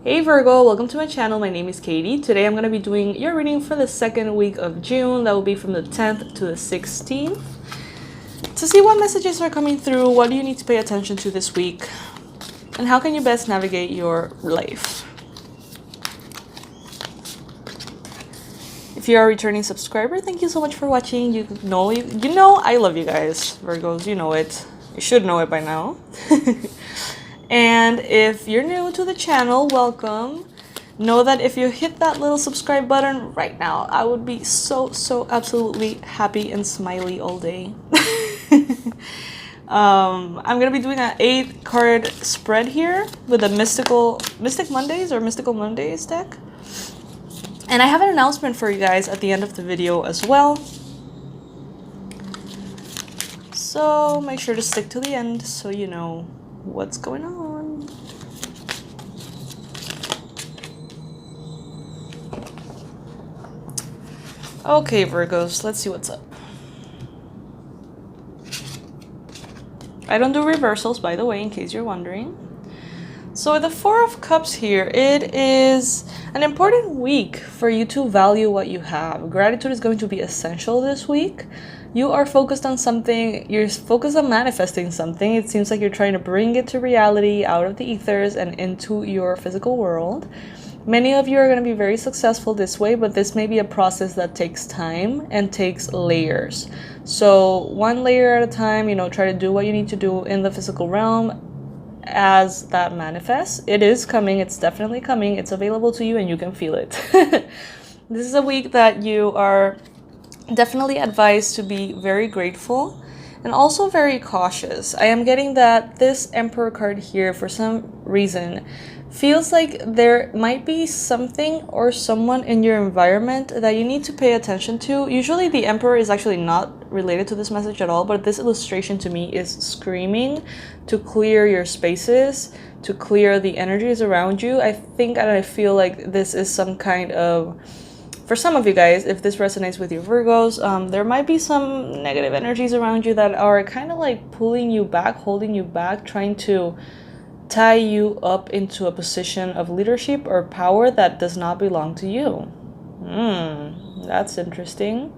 Hey Virgo, welcome to my channel. My name is Katie. Today I'm going to be doing your reading for the second week of June. That will be from the 10th to the 16th. To see what messages are coming through, what do you need to pay attention to this week, and how can you best navigate your life. If you are a returning subscriber, thank you so much for watching. You know I love you guys, Virgos. You know it. You should know it by now. And if you're new to the channel, welcome. Know that if you hit that little subscribe button right now, I would be so absolutely happy and smiley all day. I'm gonna be doing an 8-card spread here with a Mystic Mondays deck. And I have an announcement for you guys at the end of the video as well. So make sure to stick to the end so you know what's going on. Okay, Virgos, let's see what's up. I don't do reversals, by the way, in case you're wondering. So the Four of Cups here, it is an important week for you to value what you have. Gratitude is going to be essential this week. You are focused on something, you're focused on manifesting something. It seems like you're trying to bring it to reality out of the ethers and into your physical world. Many of you are going to be very successful this way, but this may be a process that takes time and takes layers. So one layer at a time, try to do what you need to do in the physical realm as that manifests. It is coming, it's definitely coming, it's available to you and you can feel it. This is a week that you are definitely advised to be very grateful and also very cautious. I am getting that this Emperor card here, for some reason, feels like there might be something or someone in your environment that you need to pay attention to. Usually the Emperor is actually not related to this message at all, but this illustration to me is screaming to clear your spaces, to clear the energies around you. I think and I feel like this is some kind of, for some of you guys, if this resonates with you Virgos, there might be some negative energies around you that are kind of like pulling you back, holding you back, trying to tie you up into a position of leadership or power that does not belong to you. That's interesting.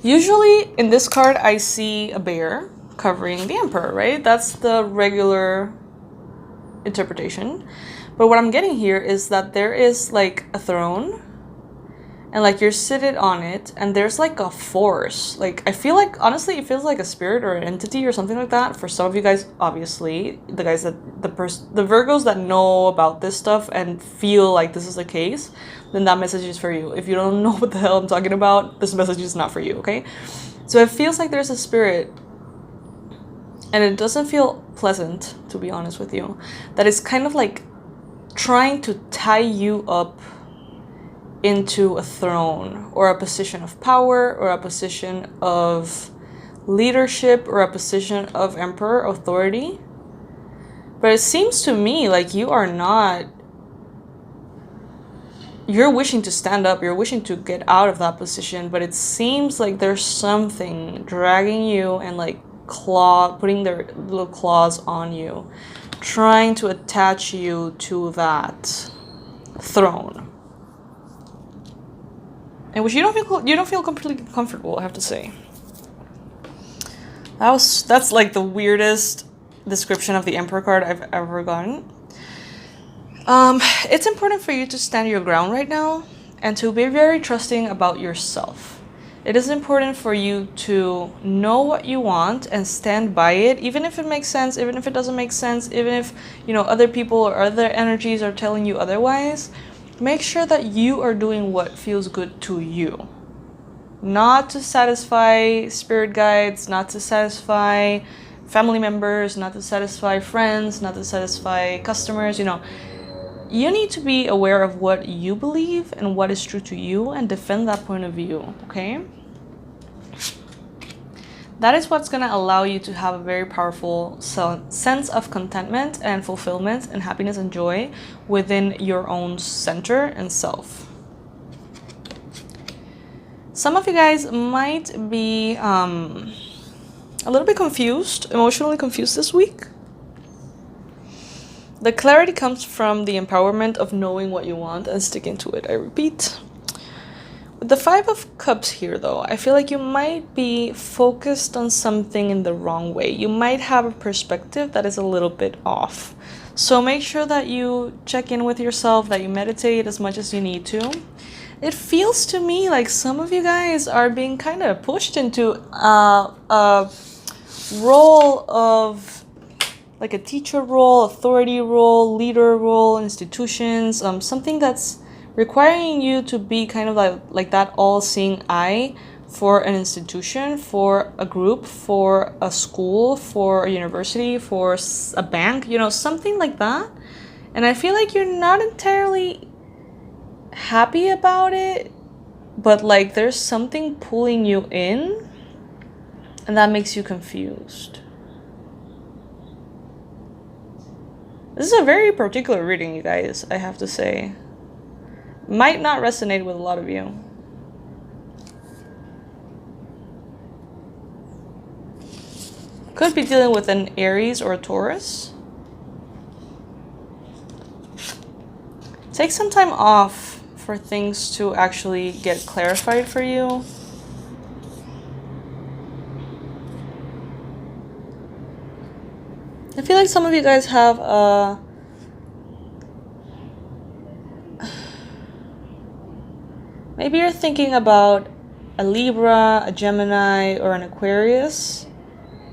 Usually in this card, I see a bear covering the Emperor, right? That's the regular interpretation. But what I'm getting here is that there is like a throne and like you're seated on it and there's like a force. Like I feel like, honestly, it feels like a spirit or an entity or something like that. For some of you guys, obviously, the guys that the Virgos that know about this stuff and feel like this is the case, then that message is for you. If you don't know what the hell I'm talking about, this message is not for you, okay? So it feels like there's a spirit and it doesn't feel pleasant, to be honest with you, that is kind of like trying to tie you up into a throne or a position of power or a position of leadership or a position of emperor authority. But it seems to me like you're wishing to stand up, you're wishing to get out of that position, but it seems like there's something dragging you and like putting their little claws on you, trying to attach you to that throne. In which you don't feel completely comfortable, I have to say. That's like the weirdest description of the Emperor card I've ever gotten. It's important for you to stand your ground right now and to be very trusting about yourself. It is important for you to know what you want and stand by it, even if it makes sense, even if it doesn't make sense, even if other people or other energies are telling you otherwise. Make sure that you are doing what feels good to you. Not to satisfy spirit guides, not to satisfy family members, not to satisfy friends, not to satisfy customers, You need to be aware of what you believe and what is true to you and defend that point of view, okay? That is what's going to allow you to have a very powerful sense of contentment and fulfillment and happiness and joy within your own center and self. Some of you guys might be a little bit confused, emotionally confused this week. The clarity comes from the empowerment of knowing what you want and sticking to it, I repeat. With the Five of Cups here, though, I feel like you might be focused on something in the wrong way. You might have a perspective that is a little bit off. So make sure that you check in with yourself, that you meditate as much as you need to. It feels to me like some of you guys are being kind of pushed into a role of like a teacher role, authority role, leader role, institutions, something that's requiring you to be kind of like that all-seeing eye for an institution, for a group, for a school, for a university, for a bank, you know, something like that. And I feel like you're not entirely happy about it, but like there's something pulling you in, and that makes you confused. This is a very particular reading, you guys, I have to say. Might not resonate with a lot of you. Could be dealing with an Aries or a Taurus. Take some time off for things to actually get clarified for you. I feel like some of you guys have maybe you're thinking about a Libra, a Gemini, or an Aquarius,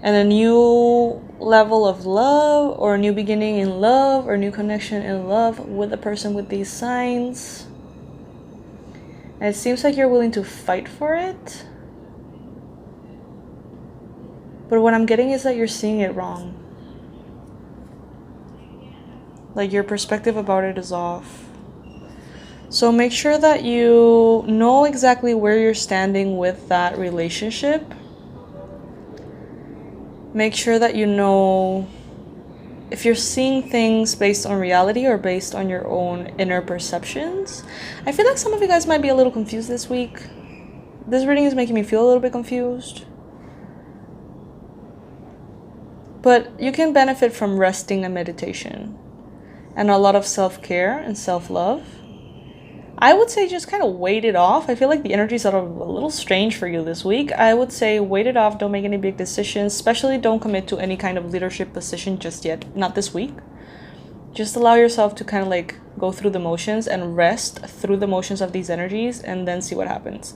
and a new level of love, or a new beginning in love, or a new connection in love with a person with these signs. And it seems like you're willing to fight for it. But what I'm getting is that you're seeing it wrong. Like your perspective about it is off. So make sure that you know exactly where you're standing with that relationship. Make sure that you know if you're seeing things based on reality or based on your own inner perceptions. I feel like some of you guys might be a little confused this week. This reading is making me feel a little bit confused. But you can benefit from resting and meditation and a lot of self-care and self-love. I would say just kind of wait it off. I feel like the energies are a little strange for you this week. I would say wait it off. Don't make any big decisions. Especially don't commit to any kind of leadership position just yet. Not this week. Just allow yourself to kind of like go through the motions and rest through the motions of these energies and then see what happens.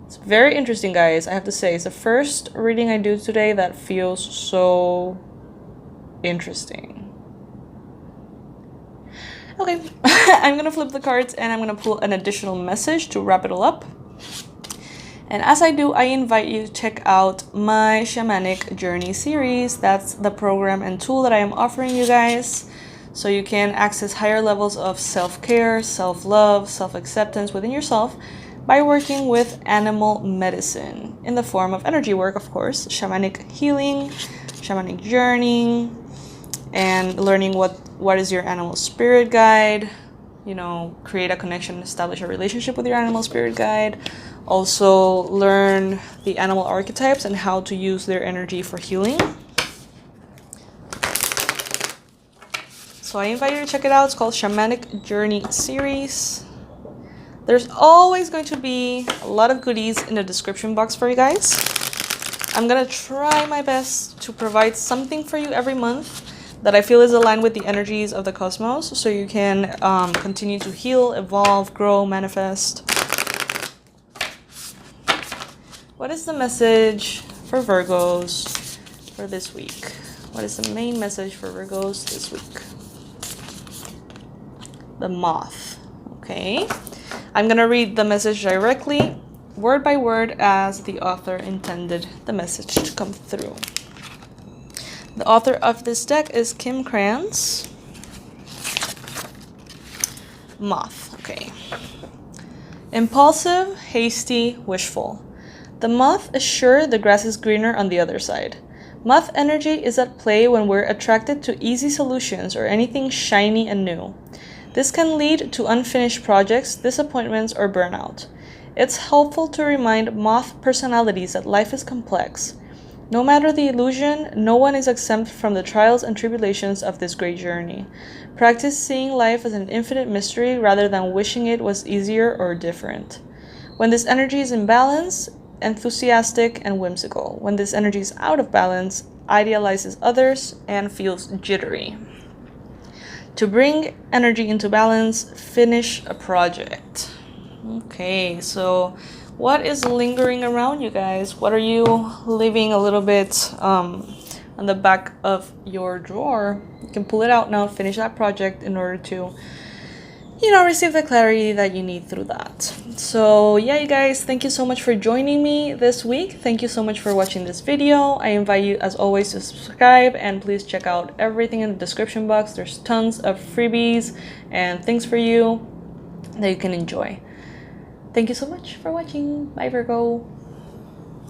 It's very interesting, guys. I have to say, it's the first reading I do today that feels so interesting. Okay, I'm gonna flip the cards and I'm gonna pull an additional message to wrap it all up. And as I do, I invite you to check out my Shamanic Journey series. That's the program and tool that I am offering you guys, so you can access higher levels of self-care, self-love, self-acceptance within yourself by working with animal medicine in the form of energy work, of course, shamanic healing, shamanic journeying, and learning what is your animal spirit guide, you know, create a connection, establish a relationship with your animal spirit guide. Also learn the animal archetypes and how to use their energy for healing. So I invite you to check it out. It's called Shamanic Journey series. There's always going to be a lot of goodies in the description box for you guys. I'm gonna try my best to provide something for you every month that I feel is aligned with the energies of the cosmos, so you can continue to heal, evolve, grow, manifest. What is the message for Virgos for this week? What is the main message for Virgos this week? The moth. Okay. I'm gonna read the message directly, word by word, as the author intended the message to come through. The author of this deck is Kim Krantz. Moth, okay. Impulsive, hasty, wishful. The moth is sure the grass is greener on the other side. Moth energy is at play when we're attracted to easy solutions or anything shiny and new. This can lead to unfinished projects, disappointments, or burnout. It's helpful to remind moth personalities that life is complex. No matter the illusion, no one is exempt from the trials and tribulations of this great journey. Practice seeing life as an infinite mystery rather than wishing it was easier or different. When this energy is in balance, enthusiastic and whimsical. When this energy is out of balance, idealizes others and feels jittery. To bring energy into balance, finish a project. Okay, so what is lingering around you guys? What are you leaving a little bit on the back of your drawer? You can pull it out now, finish that project in order to, you know, receive the clarity that you need through that. So yeah, you guys, thank you so much for joining me this week. Thank you so much for watching this video. I invite you, as always, to subscribe, and please check out everything in the description box. There's tons of freebies and things for you that you can enjoy. Thank you so much for watching. Bye, Virgo.